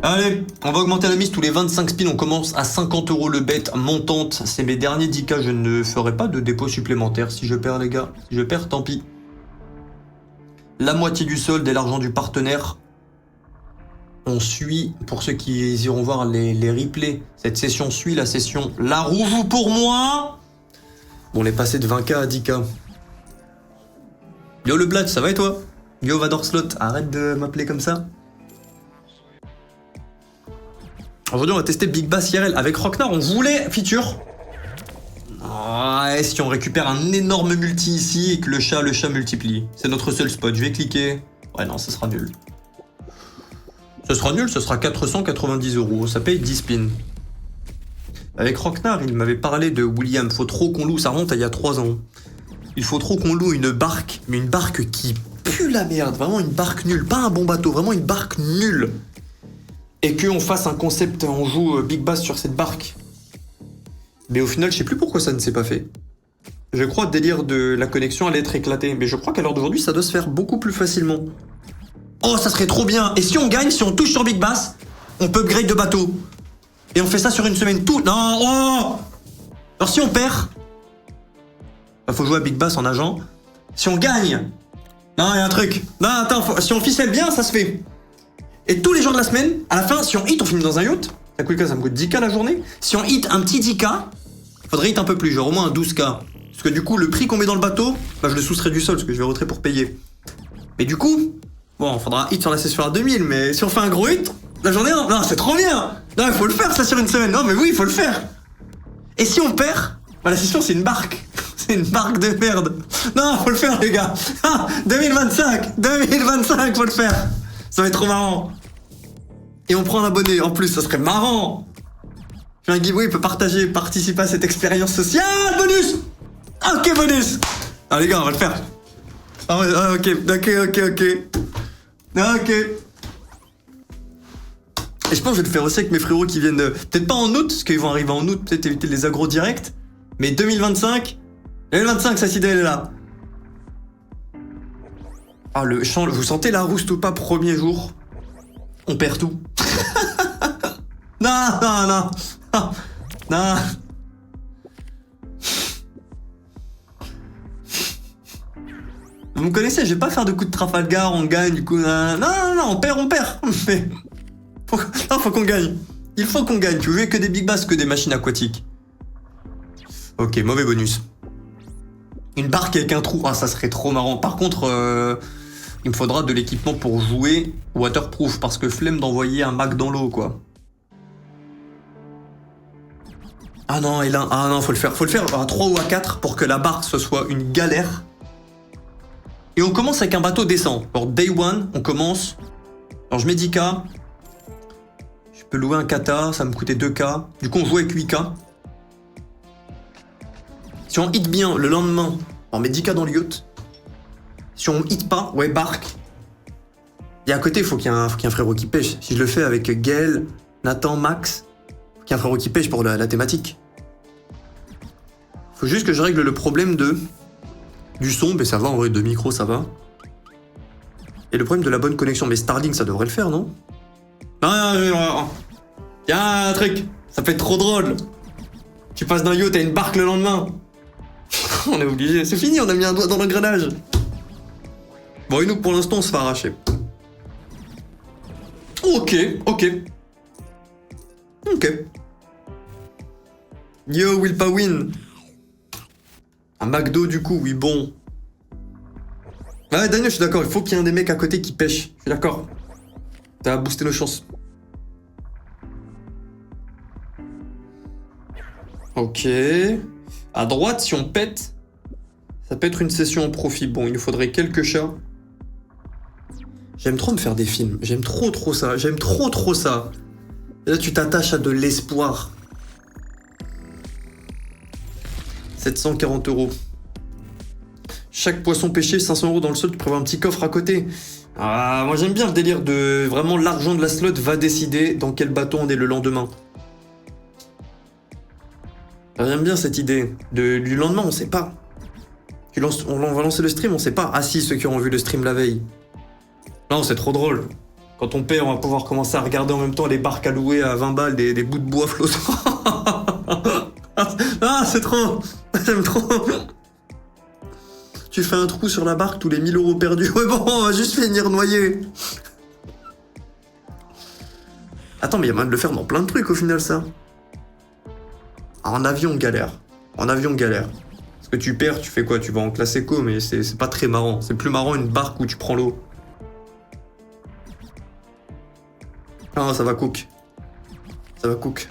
Allez, on va augmenter la mise tous les 25 spins. On commence à 50 € le bet montante. C'est mes derniers 10K. Je ne ferai pas de dépôt supplémentaire si je perds, les gars. Si je perds, tant pis. La moitié du solde et l'argent du partenaire. On suit, pour ceux qui iront voir les replays, cette session suit la session La Roue joue pour moi. Bon, on est passé de 20K à 10K. Yo le Blatt, ça va et toi? Yo Vador Slot, arrête de m'appeler comme ça. Aujourd'hui, on va tester Big Bass IRL avec Rocknar. On voulait feature. Ouais, si on récupère un énorme multi ici et que le chat multiplie. C'est notre seul spot. Je vais cliquer. Ouais, non, ça sera nul. Ce sera nul, ce sera 490 €. Ça paye 10 spins. Avec Rocknar, il m'avait parlé de William. Faut trop qu'on loue. Ça remonte à il y a 3 ans. Il faut trop qu'on loue une barque. Mais une barque qui pue la merde. Vraiment une barque nulle. Pas un bon bateau. Vraiment une barque nulle. Et qu'on fasse un concept, on joue Big Bass sur cette barque. Mais au final, je sais plus pourquoi ça ne s'est pas fait. Je crois délire de la connexion allait être éclatée. Mais je crois qu'à l'heure d'aujourd'hui, ça doit se faire beaucoup plus facilement. Oh, ça serait trop bien. Et si on gagne, si on touche sur Big Bass, on peut upgrade de bateau. Et on fait ça sur une semaine. Tout. Non, oh. Alors si on perd, bah, faut jouer à Big Bass en agent. Si on gagne, non, il y a un truc. Non, attends, si on ficelle bien, ça se fait. Et tous les jours de la semaine, à la fin, si on hit, on finit dans un yacht. Ça me coûte 10K la journée. Si on hit un petit 10K, faudrait hit un peu plus, genre au moins un 12K. Parce que du coup, le prix qu'on met dans le bateau, bah, je le soustrais du sol, parce que je vais rentrer pour payer. Mais du coup, bon, faudra hit sur la session à 2000, mais si on fait un gros hit, la journée, non, c'est trop bien. Non, il faut le faire, ça, sur une semaine. Non, mais oui, il faut le faire. Et si on perd, bah, la session, c'est une barque. C'est une barque de merde. Non, faut le faire, les gars. Ah, 2025, faut le faire. Ça va être trop marrant. Et on prend un abonné, en plus, ça serait marrant. J'ai un giveaway, il peut participer à cette expérience sociale. Bonus. Ok, bonus. Ah, les gars, on va le faire. Ah, ouais, ok. Et je pense que je vais le faire aussi avec mes frérots qui viennent... Peut-être pas en août, parce qu'ils vont arriver en août, peut-être éviter les agros directs. Mais 2025, cette idée, elle est là. Ah, le chant, vous sentez la rouste ou pas, premier jour? On perd tout. Non. Vous me connaissez, je vais pas faire de coups de Trafalgar, on gagne, du coup... Non, on perd. Mais... Faut qu'on gagne. Il faut qu'on gagne. Tu veux que des Big Bass, que des machines aquatiques. Ok, mauvais bonus. Une barque avec un trou. Ah, ça serait trop marrant. Par contre, il me faudra de l'équipement pour jouer waterproof, parce que flemme d'envoyer un Mac dans l'eau, quoi. Ah non, faut le faire à 3 ou à 4 pour que la barque, ce soit une galère. Et on commence avec un bateau décent. Alors, day one, on commence. Alors, je mets 10K. Je peux louer un kata, ça me coûtait 2K. Du coup, on joue avec 8K. Si on hit bien le lendemain, on met 10K dans le yacht. Si on hit pas, ouais, barque. Et à côté, faut qu'il y ait un frérot qui pêche. Si je le fais avec Gaël, Nathan, Max, faut qu'il y ait un frérot qui pêche pour la thématique. Faut juste que je règle le problème du son, mais ça va, en vrai, de micro, ça va. Et le problème de la bonne connexion, mais Starlink, ça devrait le faire, non? Non. Y a un truc, ça peut être trop drôle. Tu passes d'un yacht à une barque le lendemain. On est obligé, c'est fini, on a mis un doigt dans l'engrenage. Bon, et nous, pour l'instant, on se fait arracher. Ok. Yo, will pas win. Un McDo, du coup, oui, bon. Ouais, Daniel, je suis d'accord, il faut qu'il y ait un des mecs à côté qui pêche. Je suis d'accord. Ça va booster nos chances. Ok. À droite, si on pète, ça peut être une session en profit. Bon, il nous faudrait quelques chats. J'aime trop me faire des films. J'aime trop ça. J'aime trop ça. Et là, tu t'attaches à de l'espoir. 740 €. Chaque poisson pêché, 500 € dans le sol, tu prévois un petit coffre à côté. Ah, moi j'aime bien le délire de... Vraiment, l'argent de la slot va décider dans quel bateau on est le lendemain. J'aime bien cette idée. Du lendemain, on sait pas. On va lancer le stream, on sait pas. Ah si, ceux qui auront vu le stream la veille. Non, c'est trop drôle. Quand on paie, on va pouvoir commencer à regarder en même temps les barques à louer à 20 balles, des bouts de bois flottants. Ah, c'est trop. J'aime trop. Tu fais un trou sur la barque, tous les 1000 euros perdus. Ouais bon, on va juste finir noyé. Attends, mais il y a moyen de le faire dans plein de trucs au final, ça. En avion, galère. En avion, galère. Parce que tu perds, tu fais quoi? Tu vas en classe éco, mais c'est pas très marrant. C'est plus marrant une barque où tu prends l'eau. Ah, ça va cook. Ça va cook.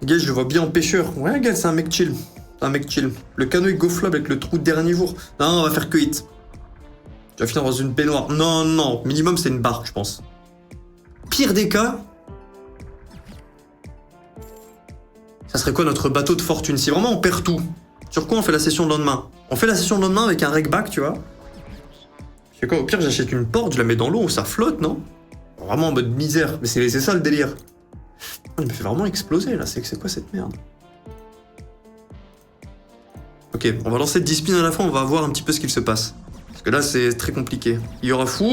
Gage, je le vois bien en pêcheur. Ouais, Gage, c'est un mec chill. C'est un mec chill. Le canot est gonflable avec le trou de dernier jour. Non, on va faire que hit. Tu vas finir dans une baignoire. Non, non. Minimum, c'est une barque, je pense. Pire des cas, ça serait quoi notre bateau de fortune? Si vraiment on perd tout, sur quoi on fait la session le lendemain? On fait la session le lendemain avec un rec-back, tu vois. Je sais quoi, au pire, j'achète une porte, je la mets dans l'eau, ça flotte, non? Vraiment en mode misère. Mais c'est ça le délire. Il me fait vraiment exploser là, c'est quoi cette merde? Ok, on va lancer 10 spins à la fois, on va voir un petit peu ce qu'il se passe. Parce que là, c'est très compliqué. Il y aura fou...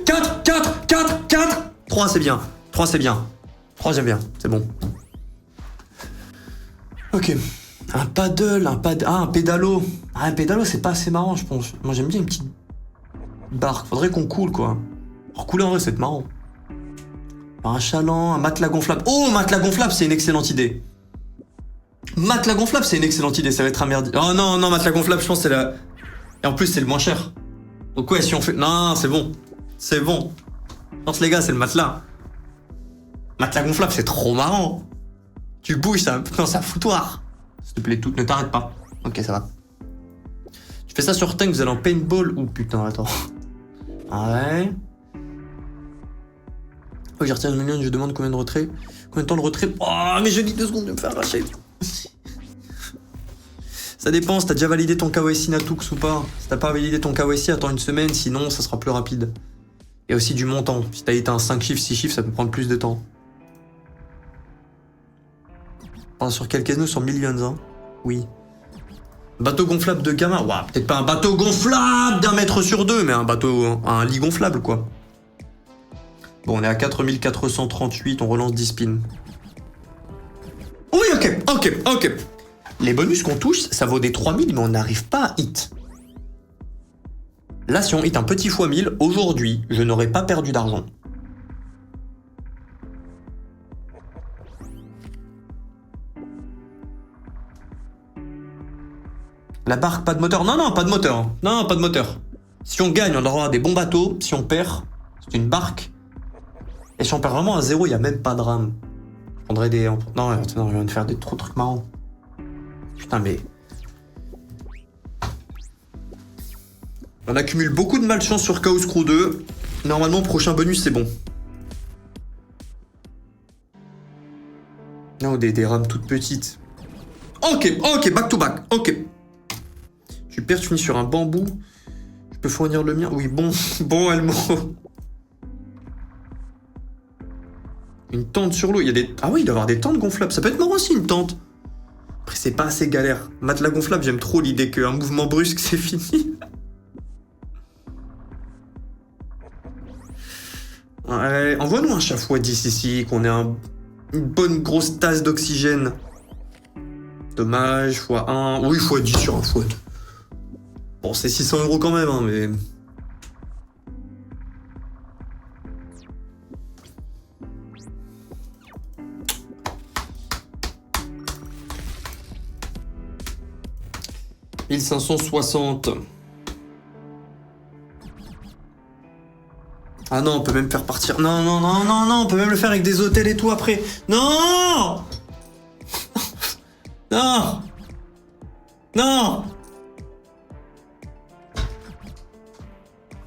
4, 4, 4, 4 3, c'est bien. 3, c'est bien. 3, j'aime bien, c'est bon. Ok. Un paddle, un pédalo. Ah, un pédalo, c'est pas assez marrant, je pense. Moi, j'aime bien une petite barque. Faudrait qu'on coule, quoi. Alors, couler, en vrai, c'est marrant. Un chaland, un matelas gonflable. Oh, matelas gonflable, c'est une excellente idée. Matelas gonflable, c'est une excellente idée. Ça va être un merdier. Oh non, non, matelas gonflable, je pense que c'est la... Et en plus, c'est le moins cher. Donc ouais, si on fait... Non, c'est bon. C'est bon. Je pense, les gars, c'est le matelas. Matelas gonflable, c'est trop marrant. Tu bouges, ça... Non, c'est un foutoir. S'il te plaît, tout... ne t'arrête pas. Ok, ça va. Tu fais ça sur tank, vous allez en paintball. Oh putain, attends. Ouais... Oh, j'ai retiré le million, je demande combien de retrait. Combien de temps de retrait? Oh, mais je dis 2 secondes de me faire arracher. Ça dépend, si t'as déjà validé ton KYC Natux ou pas. Si t'as pas validé ton KYC, attends une semaine, sinon ça sera plus rapide. Et aussi du montant. Si t'as été un 5 chiffres, 6 chiffres, ça peut prendre plus de temps. Enfin, sur quel casino? Sur Millions, hein. Oui. Bateau gonflable de gamin. Ouah, peut-être pas un bateau gonflable d'1 mètre sur 2, mais un bateau, un lit gonflable, quoi. Bon, on est à 4438, on relance 10 spins. Oui, ok. Les bonus qu'on touche, ça vaut des 3000, mais on n'arrive pas à hit. Là, si on hit un petit x 1000, aujourd'hui, je n'aurais pas perdu d'argent. La barque, pas de moteur. Non, non, pas de moteur. Non, pas de moteur. Si on gagne, on aura des bons bateaux. Si on perd, c'est une barque. Et si on perd vraiment à 0, il n'y a même pas de rame. Je prendrais des... Non, je viens de faire des trop trucs marrants. Putain, mais... On accumule beaucoup de malchance sur Chaos Crew 2. Normalement, prochain bonus, c'est bon. Non, des rames toutes petites. Ok, back to back. Ok. Tu perds, tu finis sur un bambou. Je peux fournir le mien? Oui, bon, Elmo. Une tente sur l'eau, il y a des... Ah oui, il doit y avoir des tentes gonflables. Ça peut être marrant aussi, une tente. Après, c'est pas assez galère. Matelas gonflable, j'aime trop l'idée qu'un mouvement brusque, c'est fini. Ouais, envoie-nous un chat x10 ici, qu'on ait une bonne grosse tasse d'oxygène. Dommage, x1... Oui, x10 sur un x2. Bon, c'est 600 € quand même, hein, mais... « 1560. » Ah non, on peut même faire partir... Non, on peut même le faire avec des hôtels et tout après. Non.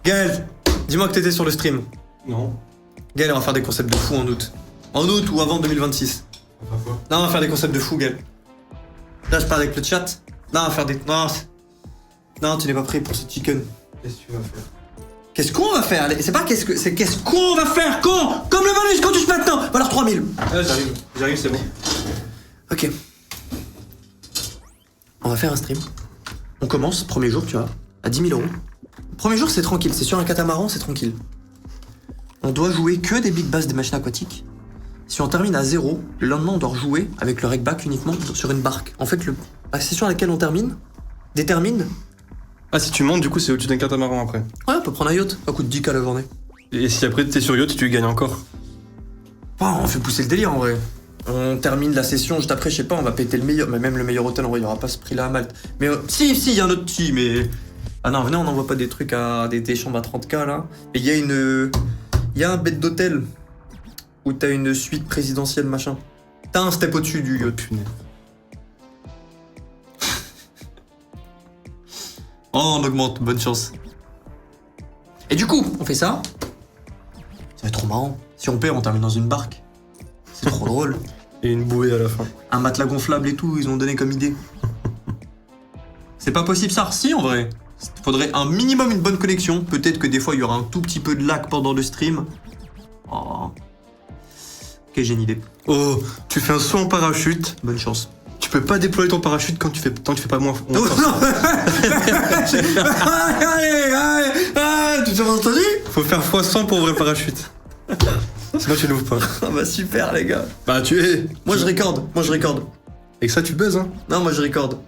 Gaël, dis-moi que t'étais sur le stream. Non. Gaël, on va faire des concepts de fou en août. En août ou avant 2026. Enfin quoi? Non, on va faire des concepts de fou, Gaël. Là, je parle avec le chat. Non, on va faire des... Non, tu n'es pas prêt pour ce chicken. Qu'est-ce que tu vas faire? Qu'est-ce qu'on va faire? C'est pas qu'est-ce que... C'est qu'est-ce qu'on va faire? Quand? Comme le bonus qu'on touche maintenant. Valeur 3000. Ah, j'arrive, c'est bon. Ok. On va faire un stream. On commence, premier jour, tu vois, à 10 000 €. Premier jour, c'est tranquille. C'est sur un catamaran, c'est tranquille. On doit jouer que des big bass des machines aquatiques. Si on termine à 0, le lendemain, on doit rejouer avec le rec-back uniquement sur une barque. En fait, la session à laquelle on termine détermine... Ah, si tu montes, du coup, c'est au-dessus d'un catamaran après. Ouais, on peut prendre un yacht. Ça coûte 10K la journée. Et si après t'es sur yacht, tu gagnes encore. Oh, on fait pousser le délire en vrai. On termine la session, juste après, je sais pas, on va péter le meilleur. Mais même le meilleur hôtel, en vrai, il y aura pas ce prix-là à Malte. Mais si, il y a un autre petit, mais. Ah non, venez, on n'envoie pas des trucs à. Des chambres à 30K là. Mais il y a une. Il y a un bête d'hôtel où t'as une suite présidentielle, machin. T'as un step au-dessus du yacht. Punaise. Oh, on augmente, bonne chance. Et du coup, on fait ça. Ça va être trop marrant. Si on perd, on termine dans une barque. C'est trop drôle. Et une bouée à la fin. Un matelas gonflable et tout, ils ont donné comme idée. C'est pas possible ça? Si, en vrai. Faudrait un minimum une bonne connexion. Peut-être que des fois, il y aura un tout petit peu de lag pendant le stream. Oh. Ok, j'ai une idée. Oh, tu fais un saut en parachute. Bonne chance. Tu peux pas déployer ton parachute quand tu fais pas moins. Non, non. Tu t'as entendu? Faut faire x100 pour ouvrir le parachute. Sinon tu l'ouvres pas. Ah bah super les gars. Bah tu es. Moi je recorde. Et que ça tu buzzes hein. Non, moi je recorde.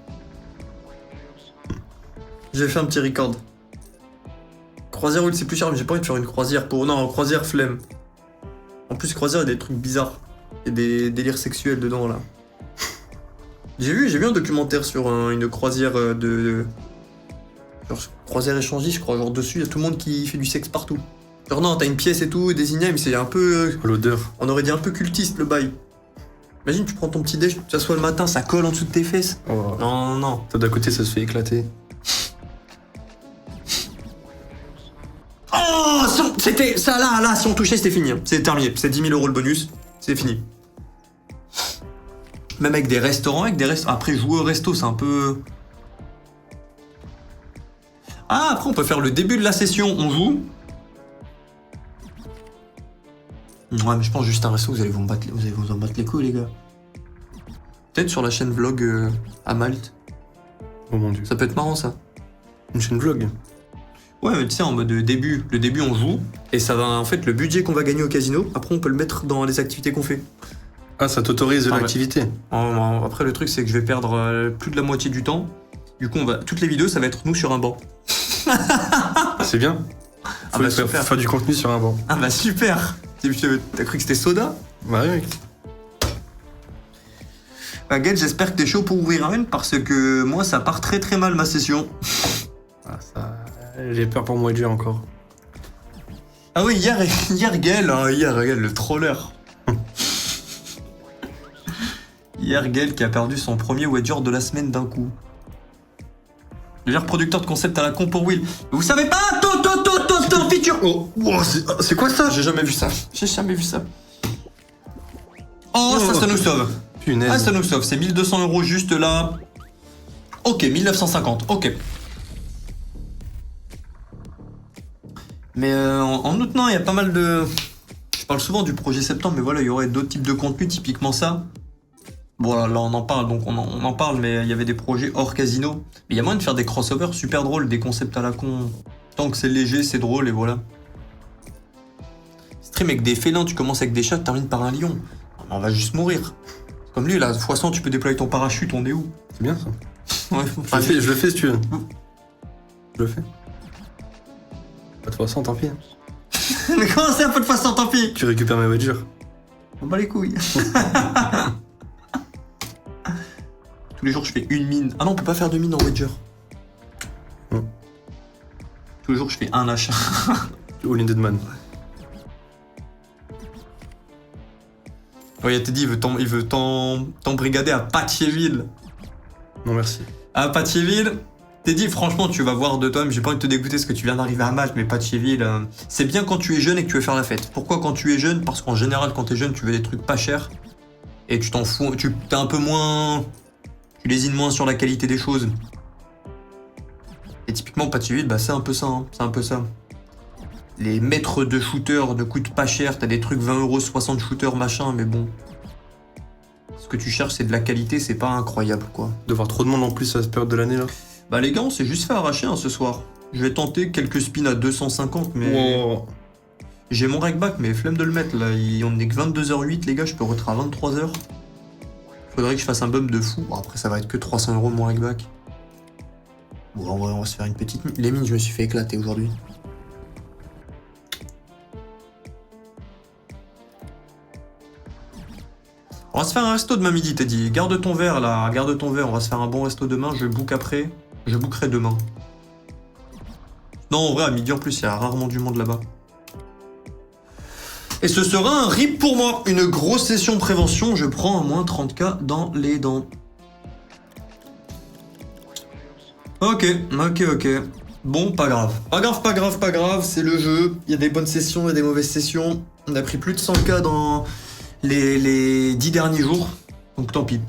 J'ai fait un petit record. Croisière oui c'est plus cher mais j'ai pas envie de faire une croisière pour... Non, croisière flemme. En plus croisière il y a des trucs bizarres. Il y a des délires sexuels dedans là. J'ai vu un documentaire sur une croisière genre croisière échangiste je crois, genre dessus il y a tout le monde qui fait du sexe partout. Genre non, t'as une pièce et tout, désigné, mais c'est un peu... L'odeur. On aurait dit un peu cultiste le bail. Imagine tu prends ton petit déj, tu t'assois le matin, ça colle en dessous de tes fesses. Oh. Non, non. Toi d'à côté ça se fait éclater. Oh, c'était ça là, si on touchait c'était fini. Hein. C'est terminé, c'est 10 000 € le bonus, c'est fini. Même avec des restaurants, après jouer au resto, c'est un peu... Ah, après on peut faire le début de la session, on joue. Ouais, mais je pense juste un resto, vous allez vous en battre les couilles les gars. Peut-être sur la chaîne vlog à Malte. Oh mon dieu. Ça peut être marrant ça. Une chaîne vlog. Ouais, mais tu sais, en mode début. Le début, on joue. Et ça va, en fait, le budget qu'on va gagner au casino, après, on peut le mettre dans les activités qu'on fait. Ah, ça t'autorise Ah, l'activité. Après, le truc, c'est que je vais perdre plus de la moitié du temps. Du coup, toutes les vidéos, ça va être nous sur un banc. C'est bien. Ah bah, super. Faire du contenu sur un banc. Ah bah super. T'as cru que c'était soda? Bah oui. Bah Gage, j'espère que t'es chaud pour ouvrir une parce que moi, ça part très très mal ma session. Ah, ça... J'ai peur pour moi de jouer encore. Ah oui, hier Gaël, le troller. Hier, Gaël qui a perdu son premier wager de la semaine d'un coup. Le producteur de concept à la con pour Will. Vous savez pas? Feature. Oh, c'est quoi ça? J'ai jamais vu ça. Oh, ça nous sauve. Punaise. Ah, ça nous sauve. C'est 1200 € juste là. Ok, 1950. Ok. Mais en août, non, il y a pas mal de... Je parle souvent du projet septembre, mais voilà, il y aurait d'autres types de contenus, typiquement ça. Bon, là, on en parle, donc on en parle, mais il y avait des projets hors casino. Mais il y a moyen de faire des crossovers super drôles, des concepts à la con. Tant que c'est léger, c'est drôle, et voilà. Stream avec des félins, tu commences avec des chats, tu termines par un lion. On va juste mourir. Comme lui, là, x100, tu peux déployer ton parachute, on est où? C'est bien ça. Ouais, Je le fais si tu veux. Je le fais. Pas de façon, tant pis. Mais comment c'est un peu de façon, tant pis? Tu récupères mes wagers. On bat les couilles. Tous les jours, je fais une mine. Ah non, on peut pas faire de mine en wager. Non. Tous les jours, je fais un achat. All in Deadman. Ouais, Teddy, il veut t'embrigader à Pathiéville. Non, merci. À Pathiéville, Teddy, franchement, tu vas voir de toi-même. J'ai pas envie de te dégoûter parce que tu viens d'arriver à Malte, mais Pathiéville, c'est bien quand tu es jeune et que tu veux faire la fête. Pourquoi quand tu es jeune? Parce qu'en général, quand t'es jeune, tu veux des trucs pas chers. Et tu t'en fous, t'es un peu moins... Tu lésines moins sur la qualité des choses. Et typiquement, Pathiéville, bah c'est un peu ça, hein. C'est un peu ça. Les maîtres de shooter ne coûtent pas cher, t'as des trucs 20 €, 60 shooters, machin, mais bon. Ce que tu cherches, c'est de la qualité, c'est pas incroyable, quoi. De voir trop de monde en plus à cette période de l'année là. Bah les gars, on s'est juste fait arracher ce soir. Je vais tenter quelques spins à 250, mais... Wow. J'ai mon rackback, mais flemme de le mettre, là. On est que 22h08, les gars, je peux rentrer à 23h. Faudrait que je fasse un bump de fou. Bon, après, ça va être que 300 € mon rackback. Bon, en vrai, on va se faire une petite... Les mines, je me suis fait éclater aujourd'hui. On va se faire un resto demain midi, Teddy. Garde ton verre, là. Garde ton verre. On va se faire un bon resto demain. Je book après. Je bookerai demain. Non, en vrai, à midi en plus, il y a rarement du monde là-bas. Et ce sera un RIP pour moi. Une grosse session prévention. Je prends un moins 30K dans les dents. Ok. Bon, pas grave. Pas grave. C'est le jeu. Il y a des bonnes sessions, il y a des mauvaises sessions. On a pris plus de 100K dans les 10 derniers jours. Donc tant pis.